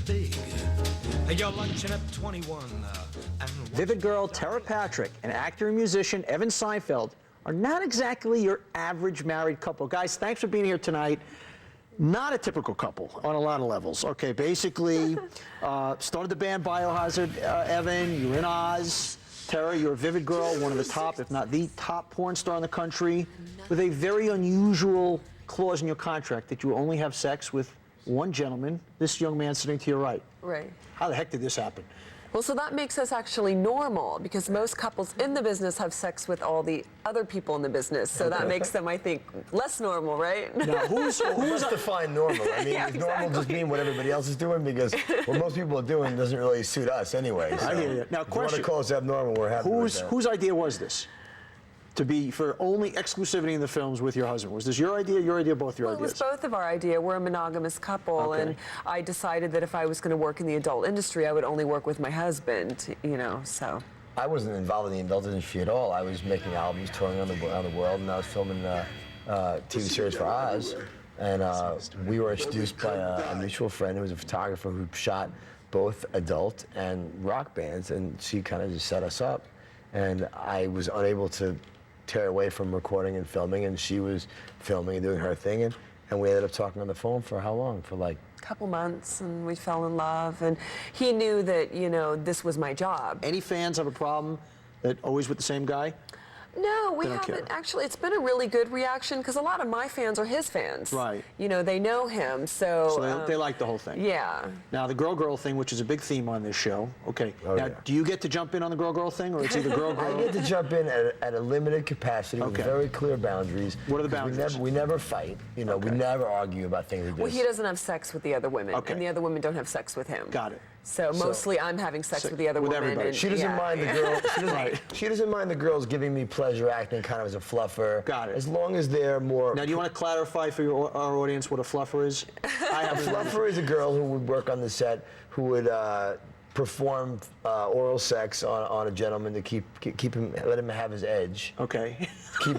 big. You're lunching at 21. And Vivid girl Tera Patrick and actor and musician Evan Seinfeld are not exactly your average married couple. Guys, thanks for being here tonight. Not a typical couple on a lot of levels. Okay, basically, started the band Biohazard, Evan, you're in Oz. Tera, you're a Vivid girl, one of the top, if not the top porn star in the country, with a very unusual clause in your contract that you only have sex with one gentleman, this young man sitting to your right. Right. How the heck did this happen? Well, so that makes us actually normal because most couples in the business have sex with all the other people in the business. So that makes them, I think, less normal, right? Now, who's define normal? I mean, Yeah, is normal just exactly. mean what everybody else is doing? Because what most people are doing doesn't really suit us anyway. So I hear you. Now, if you want question. to call us abnormal, we're happy with that. Whose idea was this? To be for only exclusivity in the films with your husband? Was this your idea, both your Well, it was ideas? both of our idea. We're a monogamous couple, Okay. and I decided that if I was going to work in the adult industry, I would only work with my husband, you know, so. I wasn't involved in the adult industry at all. I was making albums, touring around the world, and I was filming a TV series for Oz. And we were introduced by a mutual friend who was a photographer who shot both adult and rock bands, and she kind of just set us up. And I was unable to tear away from recording and filming, and she was filming and doing her thing, and we ended up talking on the phone for how long? For like Couple months, and we fell in love, and he knew that, you know, this was my job. Any fans have a problem that always with the same guy? No, we They don't haven't care. actually. It's been a really good reaction because a lot of my fans are his fans. Right. You know, they know him, so. So they like the whole thing. Yeah. Now the girl thing, which is a big theme on this show. Okay. Oh, now, yeah. do you get to jump in on the girl thing, or it's either girl? I get to jump in at a limited capacity with Okay. very clear boundaries. What are the 'Cause boundaries? We never fight. You know, we Okay. never argue about things like this. Well, he doesn't have sex with the other women, Okay. and the other women don't have sex with him. Got it. So mostly I'm having sex with the other with women. everybody. And, She doesn't yeah. mind the girl. She doesn't mind the girls giving me pleasure, acting kind of as a fluffer. Got it. As long as they're more. Now, do you want to clarify for our audience what a fluffer is? I A have fluffer is a girl who would work on the set who would perform oral sex on a gentleman to keep him, let him have his edge. Okay. Keep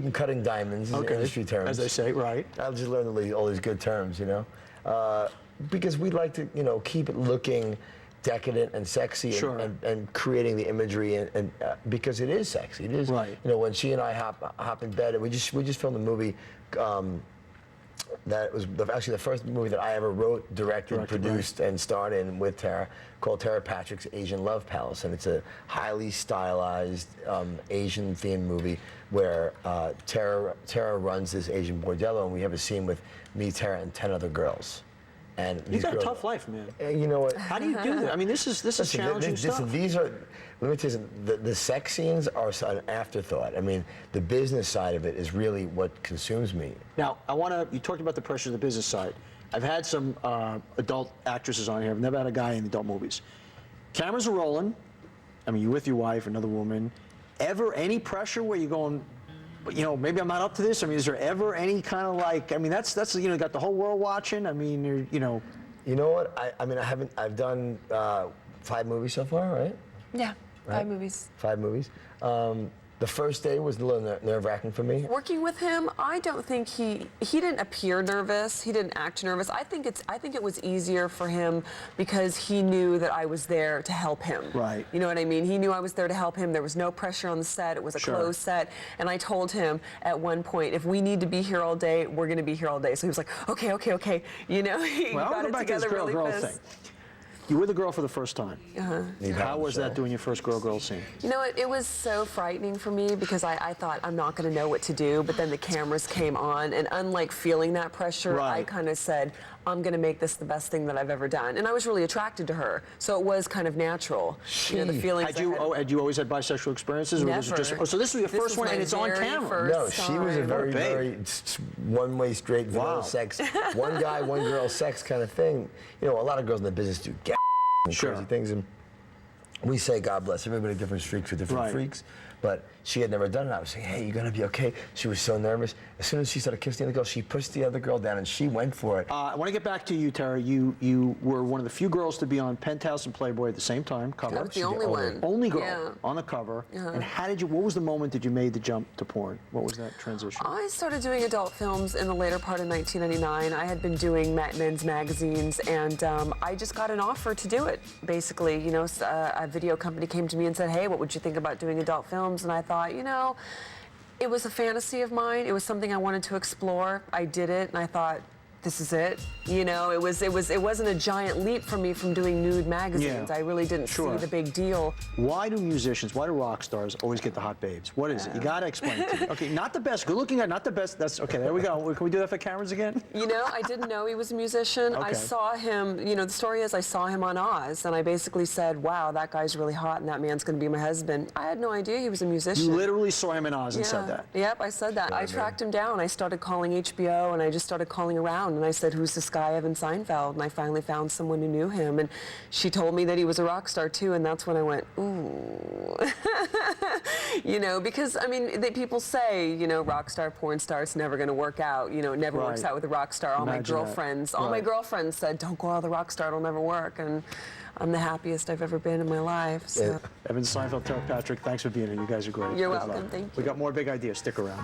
him cutting diamonds. Is Okay. industry terms. As they say, right? I just learned all these good terms, you know, because we like to, you know, keep it looking decadent and sexy, Sure. and creating the imagery, and because it is sexy. It is, Right. you know, when she and I hop in bed, and we just filmed a movie. That was actually the first movie that I ever wrote, directed, produced, and starred in with Tera, called Tera Patrick's Asian Love Palace, and it's a highly stylized Asian-themed movie where Tera runs this Asian bordello, and we have a scene with me, Tera, and 10 other girls. And You've these got a girls, tough life, man. You know what? How do you do that? I mean, this is Listen, challenging stuff. These are, let me tell you something, the sex scenes are an afterthought. I mean, the business side of it is really what consumes me. Now, you talked about the pressure of the business side. I've had some adult actresses on here. I've never had a guy in adult movies. Cameras are rolling. I mean, you're with your wife, another woman. Ever any pressure where you're going, you know, maybe I'm not up to this? I mean, is there ever any kind of like, I mean, that's you know, got the whole world watching. I mean, you know. You know what? I've done 5 movies so far, right? Yeah, Right. 5 movies. 5 movies. The first day was a little nerve-wracking for me. Working with him, I don't think he didn't appear nervous. He didn't act nervous. I think it was easier for him because he knew that I was there to help him. Right. You know what I mean? He knew I was there to help him. There was no pressure on the set. It was a Sure. closed set. And I told him at one point, if we need to be here all day, we're going to be here all day. So he was like, okay. You know, he Well, I got want to it go back to this together really girl fast. thing. You were the girl for the first time. Need How help, was that so. doing your first girl scene? You know what? It was so frightening for me because I thought I'm not going to know what to do, but then the cameras came on, and unlike feeling that pressure, I Right. kind of said, I'm going to make this the best thing that I've ever done. And I was really attracted to her, so it was kind of natural. You know, the feelings Had you always had bisexual experiences? Or was it Never. just, so this was your This first was one, my and it's on very camera. first No, she was a time. very, Babe. very one-way straight, vanilla Wow. sex, one guy, one girl sex kind of thing. You know, a lot of girls in the business do and Sure. crazy things, and we say God bless everybody, different streaks for different Right. freaks. but she had never done it. I was saying, hey, you gonna be okay? She was so nervous. As soon as she started kissing the other girl, she pushed the other girl down and she went for it. I want to get back to you, Tara. You were one of the few girls to be on Penthouse and Playboy at the same time, cover. I was the only one. Only girl Yeah. on the cover. And what was the moment that you made the jump to porn? What was that transition? I started doing adult films in the later part of 1999. I had been doing men's magazines, and I just got an offer to do it. Basically, you know, a video company came to me and said, hey, what would you think about doing adult films? And I thought, you know, it was a fantasy of mine. It was something I wanted to explore. I did it, and I thought, this is it. You know, it wasn't a giant leap for me from doing nude magazines. Yeah. I really didn't see the big deal. Why do musicians, why do rock stars always get the hot babes? What is it? You gotta explain it to me. Okay, not the best, good looking guy, not the best. That's okay, there we go. Can we do that for cameras again? You know, I didn't know he was a musician. I Okay. saw him, you know, the story is I saw him on Oz, and I basically said, wow, that guy's really hot, and that man's gonna be my husband. I had no idea he was a musician. You literally saw him in Oz and said that. Yep, I said that. I tracked him down. I started calling HBO, and I just started calling around, and I said, who's this guy, Evan Seinfeld? And I finally found someone who knew him, and she told me that he was a rock star too, and that's when I went, ooh. You know, because, I mean, people say, you know, rock star, porn star, it's never gonna work out. You know, it never works out with a rock star. All Imagine my girlfriends, all my girlfriends said, don't go out with a rock star, it'll never work. And I'm the happiest I've ever been in my life. So. Evan Seinfeld, Tera Patrick, thanks for being here. You guys are great. You're Good welcome, luck. thank you. We got more big ideas. Stick around.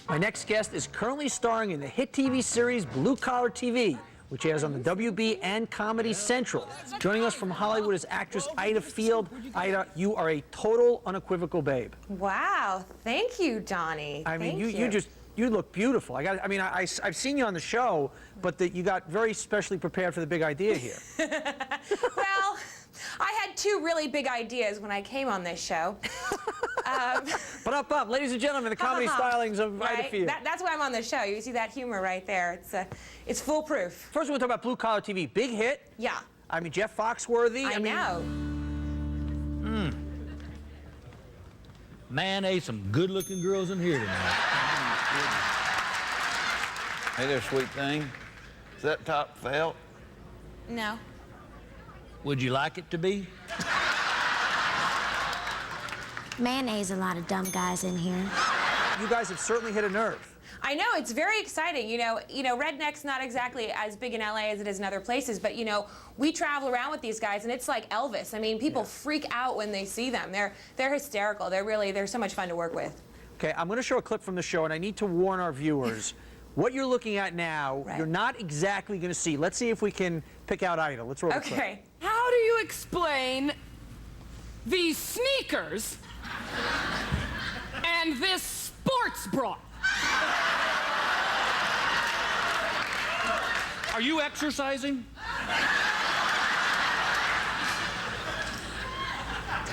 My next guest is currently starring in the hit TV series Blue Collar TV, which airs on the WB and Comedy Central. Joining us from Hollywood is actress Ayda Field. Ayda, you are a total, unequivocal babe. Wow, thank you, Donnie. I mean, Thank you look beautiful. I've seen you on the show, but you got very specially prepared for the big idea here. Well, I had two really big ideas when I came on this show. But ladies and gentlemen, the comedy stylings of Ayda Field. That's why I'm on the show. You see that humor right there. It's foolproof. First, we want to talk about Blue Collar TV. Big hit. Yeah. I mean, Jeff Foxworthy. I know. Man, there's some good-looking girls in here tonight. Hey there, sweet thing. Is that top felt? No. Would you like it to be? Man, there's a lot of dumb guys in here. You guys have certainly hit a nerve. I know, it's very exciting. You know, Redneck's not exactly as big in LA as it is in other places, but you know, we travel around with these guys and it's like Elvis. I mean, people freak out when they see them. They're hysterical. They're so much fun to work with. Okay, I'm going to show a clip from the show, and I need to warn our viewers. What you're looking at now, you're not exactly going to see. Let's see if we can pick out Ayda. Let's roll the clip. Okay. How do you explain these sneakers and this sports bra? Are you exercising?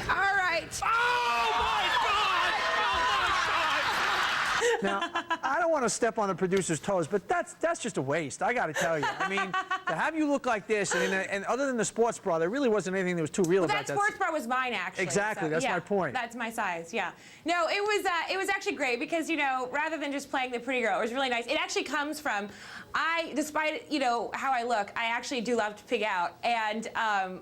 All right. Oh, my God! Oh, my God! Now, I don't want to step on the producer's toes, but that's just a waste. I got to tell you. I mean, to have you look like this, and other than the sports bra, there really wasn't anything that was too real about That sports bra was mine, actually. Exactly, so, that's yeah, my point. That's my size, yeah. No, it was actually great because, you know, rather than just playing the pretty girl, it was really nice. It actually comes from, despite, you know, how I look, I actually do love to pig out. And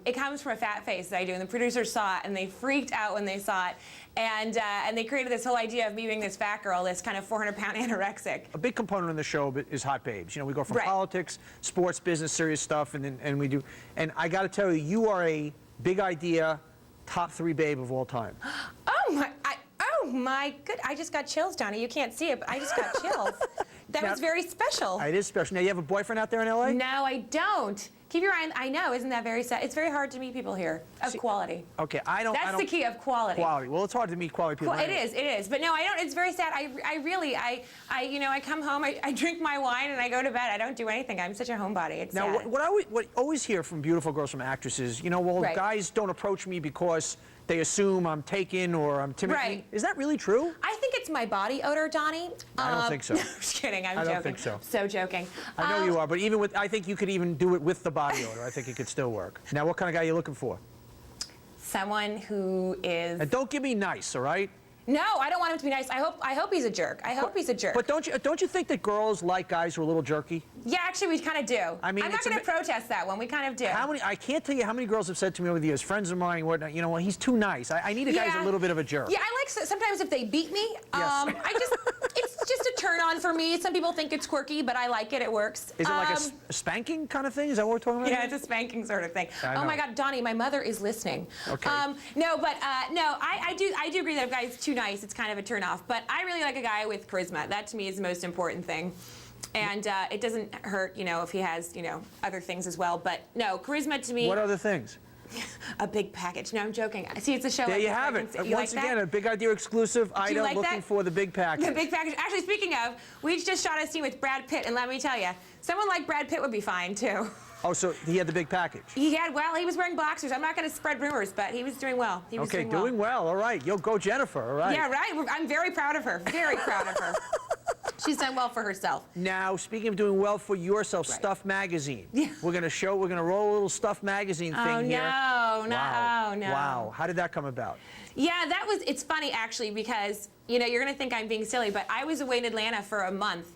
it comes from a fat face that I do. And the producers saw it, and they freaked out when they saw it. And they created this whole idea of me being this fat girl, this kind of 400-pound anorexic. A big component of the show is hot babes. You know, we go from politics, sports, business, serious stuff, and we do. And I got to tell you, you are a big idea, top 3 babe of all time. Oh my good! I just got chills, Johnny. You can't see it, but I just got chills. That was very special. It is special. Now, you have a boyfriend out there in LA? No, I don't. Keep your eye. I know, isn't that very sad? It's very hard to meet people here of quality. Okay, I don't. That's the key of quality. Quality. Well, it's hard to meet quality people. It is. But no, I don't. It's very sad. I really, you know, I come home, I drink my wine, and I go to bed. I don't do anything. I'm such a homebody. It's now, sad. what I always hear from beautiful girls, from actresses, you know, well, guys don't approach me because they assume I'm taken or I'm timid. Right. Is that really true? I think it's my body odor, Donnie. I don't think so. No, I'm just kidding. I'm I joking. don't think so. So joking. I know you are, but even with, I think you could even do it with the body odor. I think it could still work. Now, what kind of guy are you looking for? Someone who is. And don't give me nice, all right? No, I don't want him to be nice. I hope he's a jerk. I hope he's a jerk. But don't you think that girls like guys who are a little jerky? Yeah, actually, we kind of do. I mean, I'm not it's going to protest that one. We kind of do. I can't tell you how many girls have said to me over the years, friends of mine, whatnot, you know, well, he's too nice. I need a guy who's a little bit of a jerk. Yeah, I like sometimes if they beat me. Yes. It's just a turn on for me. Some people think it's quirky, but I like it. It works. Is it like a spanking kind of thing? Is that what we're talking about? Yeah, it's a spanking sort of thing. Oh my God, Donnie, my mother is listening. Okay. No, I do agree that if a guy is too nice, it's kind of a turn off. But I really like a guy with charisma. That to me is the most important thing. And it doesn't hurt, you know, if he has, you know, other things as well. But no, charisma to me. What other things? A big package. No, I'm joking. See, it's a show. There you have it. Once again, a Big Idea exclusive. Ayda looking for the big package. The big package. Actually, speaking of, we just shot a scene with Brad Pitt, and let me tell you, someone like Brad Pitt would be fine too. Oh, so he had the big package. He was wearing boxers. I'm not going to spread rumors, but he was doing well. He was doing well. All right. You'll go Jennifer. All right. Yeah, right. I'm very proud of her. Very proud of her. She's done well for herself. Now, speaking of doing well for yourself, Stuff Magazine. Yeah. We're going to roll a little Stuff Magazine thing here. Oh, no. Wow. No. Wow. How did that come about? Yeah, it's funny actually because, you know, you're going to think I'm being silly, but I was away in Atlanta for a month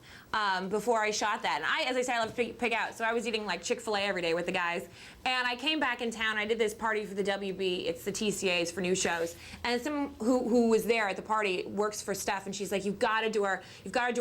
before I shot that. And as I said, I love to pig out, so I was eating like Chick-fil-A every day with the guys. And I came back in town. I did this party for the WB. It's the TCAs for new shows. And someone who was there at the party works for Steph, and she's like, "You've got to do our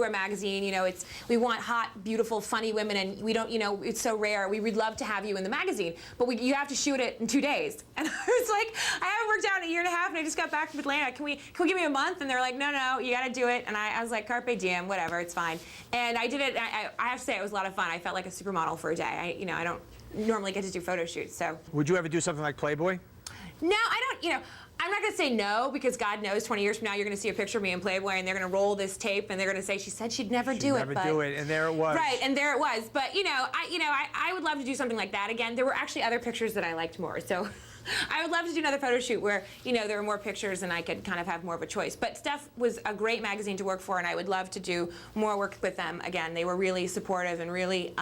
magazine. You know, we want hot, beautiful, funny women, and we don't, you know, it's so rare. We'd love to have you in the magazine, but you have to shoot it in 2 days." And I was like, "I haven't worked out in a year and a half, and I just got back from Atlanta. Can we give me a month?" And they're like, "No, you got to do it." And I was like, "Carpe diem, whatever, it's fine." And I did it. I have to say, it was a lot of fun. I felt like a supermodel for a day. I don't normally get to do photo shoots, so. Would you ever do something like Playboy? No, I don't, you know, I'm not going to say no because God knows 20 years from now you're going to see a picture of me in Playboy and they're going to roll this tape and they're going to say she said she'd never do it. And there it was. Right, and there it was. But I would love to do something like that again. There were actually other pictures that I liked more, so I would love to do another photo shoot where, you know, there were more pictures and I could kind of have more of a choice. But Steph was a great magazine to work for, and I would love to do more work with them again. They were really supportive and really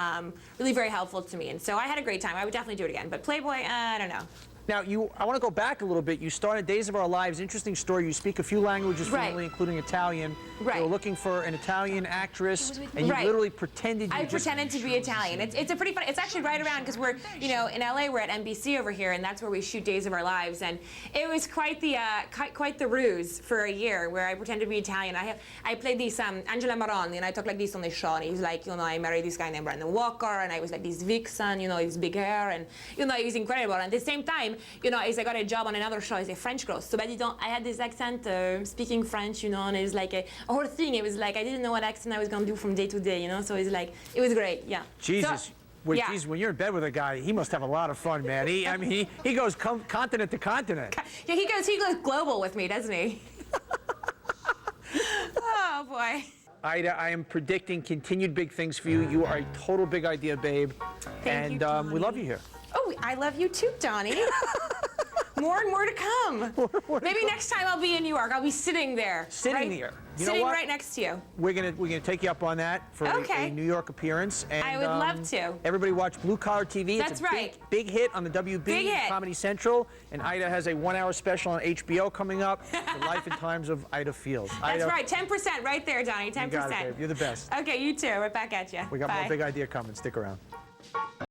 very helpful to me. And so I had a great time. I would definitely do it again. But Playboy, I don't know. Now, I want to go back a little bit. You started Days of Our Lives. Interesting story. You speak a few languages fluently, including Italian. Right. You were looking for an Italian actress, and you literally pretended. I pretended to be Italian. It's a pretty fun. It's actually right around because we're, you know, in LA. We're at NBC over here, and that's where we shoot Days of Our Lives. And it was quite the ruse for a year where I pretended to be Italian. I played this Angela Maroni, and I talk like this on the show. And he's like, you know, I married this guy named Brandon Walker, and I was like this vixen, you know, his big hair, and you know, it was incredible. And at the same time, you know, as I got a job on another show as a French girl. So, but I had this accent speaking French, you know, and it was like a whole thing. It was like I didn't know what accent I was going to do from day to day, you know. So it was like, it was great, yeah. Jesus. So, Geez, when you're in bed with a guy, he must have a lot of fun, man. He goes continent to continent. Yeah, he goes global with me, doesn't he? Oh, boy. Ayda, I am predicting continued big things for you. You are a total Big Idea babe. Thank you, and we love you here. Oh, I love you too, Donnie. More and more to come. Maybe next time I'll be in New York. I'll be sitting there. Sitting there. You know sitting what? right next to you. We're gonna take you up on that for a New York appearance. And, I would love to. Everybody watch Blue Collar TV. That's right. Big hit on the WB and Comedy Central. And Ayda has a 1-hour special on HBO coming up. The Life and Times of Ayda Fields. That's right. 10% right there, Donnie. 10%. You got it, babe. You're the best. Okay, you too. Right back at you. We got Bye. more Big Idea coming. Stick around.